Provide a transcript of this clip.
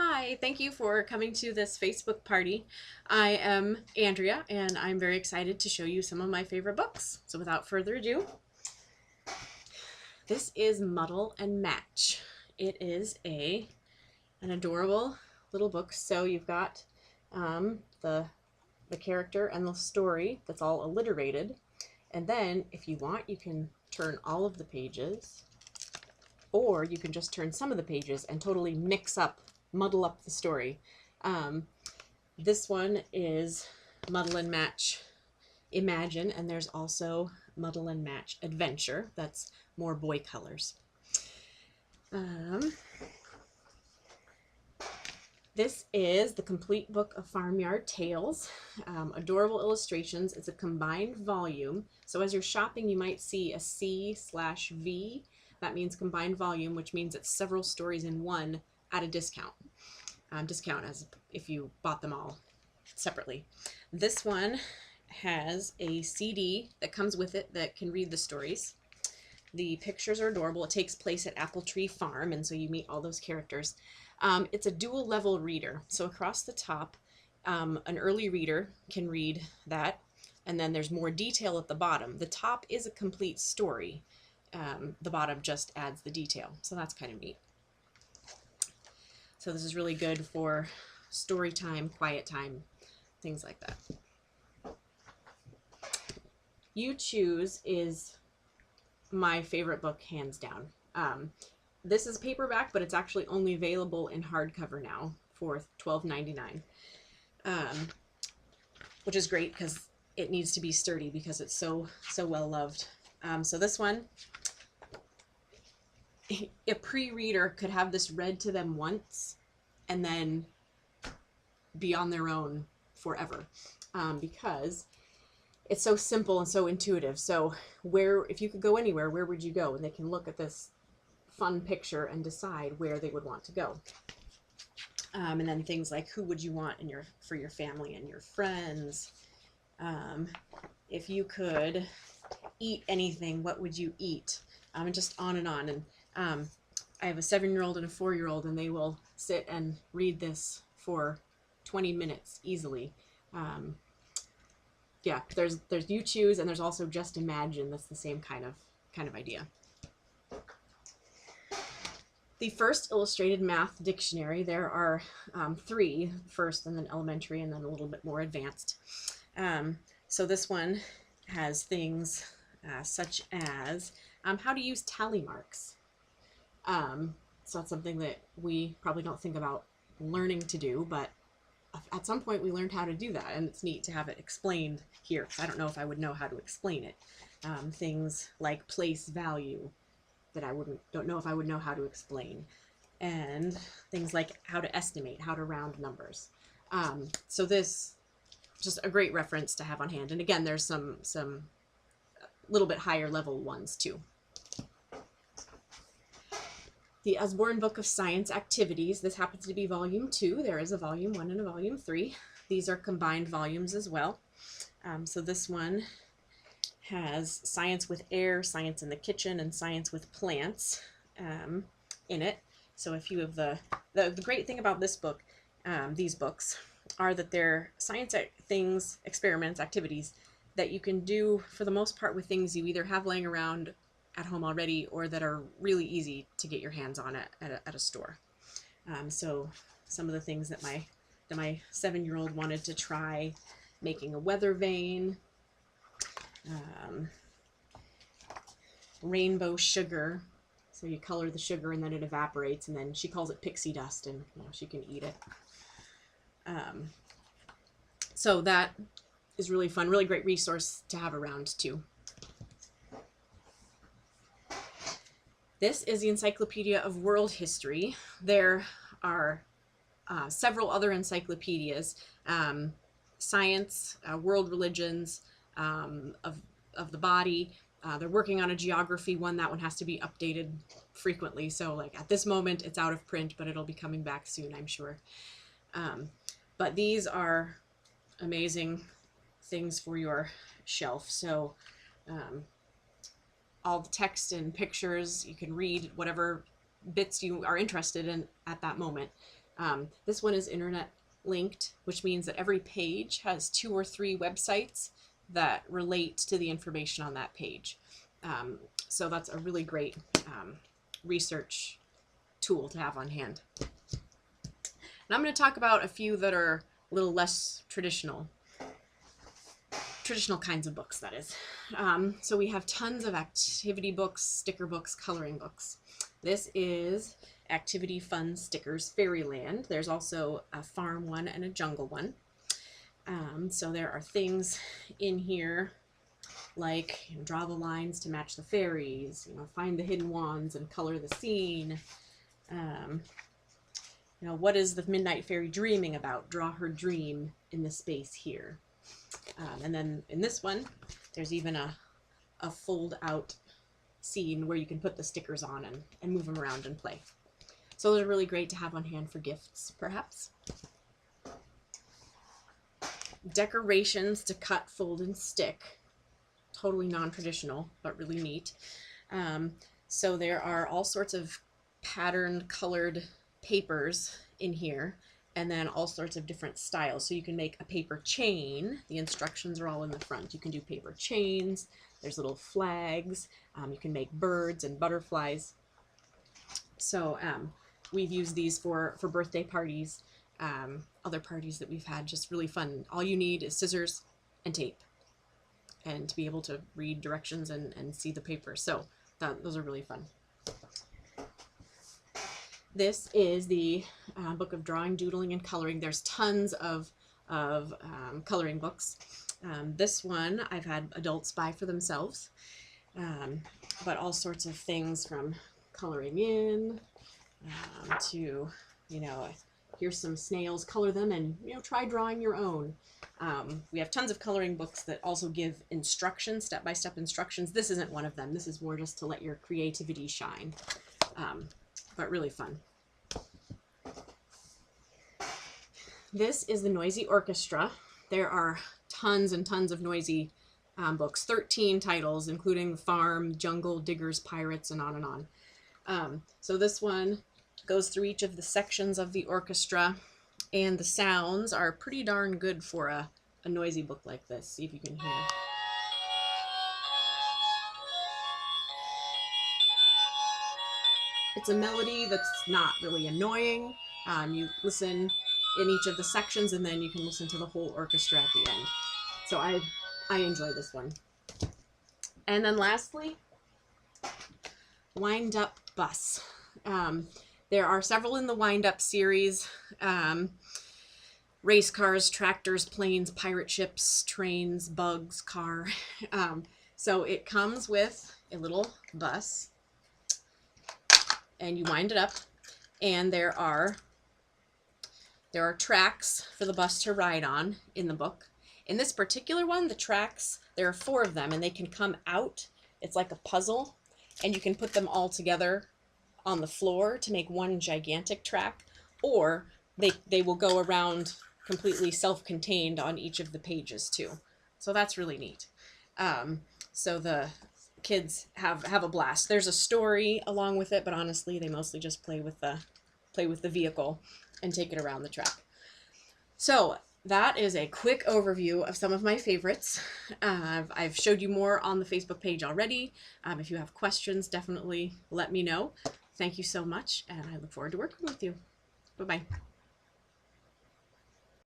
Hi, thank you for coming to this Facebook party. I am Andrea, and I'm very excited to show you some of my favorite books. So without further ado, this is Muddle and Match. It is an adorable little book. So you've got the character and the story that's all alliterated. And then if you want, you can turn all of the pages, or you can just turn some of the pages and totally muddle up the story. This one is Muddle and Match Imagine, and there's also Muddle and Match Adventure. That's more boy colors. This is the complete book of Farmyard Tales. Adorable illustrations. It's a combined volume. So as you're shopping, you might see a C/V. That means combined volume, which means it's several stories in one at a discount. Discount as if you bought them all separately. This one has a CD that comes with it that can read the stories. The pictures are adorable. It takes place at Apple Tree Farm, and so you meet all those characters. It's a dual level reader. So across the top, an early reader can read that, and then there's more detail at the bottom. The top is a complete story. The bottom just adds the detail. So that's kind of neat. So this is really good for story time, quiet time, things like that. You Choose is my favorite book, hands down. This is paperback, but it's actually only available in hardcover now for $12.99, which is great because it needs to be sturdy because it's so well loved. So this one, a pre-reader could have this read to them once and then be on their own forever, because it's so simple and so intuitive. So if you could go anywhere, where would you go? And they can look at this fun picture and decide where they would want to go. And then things like, who would you want for your family and your friends? If you could eat anything, what would you eat? And just on and on. And I have a 7-year-old and a 4-year-old, and they will sit and read this for 20 minutes easily. Yeah, there's You Choose, and there's also Just Imagine. That's the same kind of idea. The first illustrated math dictionary. There are 3, first and then elementary and then a little bit more advanced. So this one has things such as how to use tally marks. So that's something that we probably don't think about learning to do, but at some point we learned how to do that, and it's neat to have it explained here. I don't know if I would know how to explain it. Things like place value that I don't know if I would know how to explain, and things like how to estimate, how to round numbers. So this just a great reference to have on hand. And again, there's some little bit higher level ones too. The Usborne Book of Science Activities. This happens to be volume 2. There is a volume 1 and a volume 3. These are combined volumes as well. So this one has science with air, science in the kitchen, and science with plants in it. So if you have the great thing about this book, these books, are that they're science things, experiments, activities that you can do for the most part with things you either have laying around at home already or that are really easy to get your hands on at a store. So some of the things that my 7-year-old wanted to try, making a weather vane, rainbow sugar. So you color the sugar and then it evaporates, and then she calls it pixie dust, and she can eat it. So that is really fun, really great resource to have around too. This is the Encyclopedia of World History. There are several other encyclopedias, science, world religions, of the body. They're working on a geography one. That one has to be updated frequently. So like at this moment, it's out of print, but it'll be coming back soon, I'm sure. But these are amazing things for your shelf. So all the text and pictures, you can read whatever bits you are interested in at that moment. This one is internet linked, which means that every page has 2 or 3 websites that relate to the information on that page. So that's a really great research tool to have on hand. And I'm going to talk about a few that are a little less traditional kinds of books, that is. So we have tons of activity books, sticker books, coloring books. This is Activity Fun Stickers Fairyland. There's also a farm one and a jungle one. So there are things in here like draw the lines to match the fairies, find the hidden wands and color the scene. What is the midnight fairy dreaming about? Draw her dream in the space here. And then in this one, there's even a fold out scene where you can put the stickers on and move them around and play. So those are really great to have on hand for gifts, perhaps. Decorations to cut, fold, and stick. Totally non-traditional, but really neat. So there are all sorts of patterned, colored papers in here, and then all sorts of different styles. So you can make a paper chain. The instructions are all in the front. You can do paper chains. There's little flags. You can make birds and butterflies. So we've used these for birthday parties, other parties that we've had, just really fun. All you need is scissors and tape, and to be able to read directions and see the paper. So those are really fun. This is the book of drawing, doodling, and coloring. There's tons of coloring books. This one I've had adults buy for themselves, but all sorts of things from coloring in to, here's some snails, color them, and try drawing your own. We have tons of coloring books that also give instructions, step-by-step instructions. This isn't one of them. This is more just to let your creativity shine, but really fun. This is the Noisy Orchestra. There are tons and tons of noisy books, 13 titles, including The Farm, Jungle, Diggers, Pirates, and on and on. So this one goes through each of the sections of the orchestra, and the sounds are pretty darn good for a noisy book like this. See if you can hear. It's a melody that's not really annoying. You listen in each of the sections, and then you can listen to the whole orchestra at the end. So I enjoy this one. And then lastly, Wind Up Bus. There are several in the Wind Up series. Race cars, tractors, planes, pirate ships, trains, bugs, car. So it comes with a little bus, and you wind it up, and there are tracks for the bus to ride on in the book. In this particular one, the tracks, there are 4 of them, and they can come out. It's like a puzzle, and you can put them all together on the floor to make one gigantic track, or they will go around completely self-contained on each of the pages too. So that's really neat. So the kids have a blast. There's a story along with it, but honestly, they mostly just play with the vehicle and take it around the track. So that is a quick overview of some of my favorites. I've showed you more on the Facebook page already. If you have questions, definitely let me know. Thank you so much, and I look forward to working with you. Bye-bye.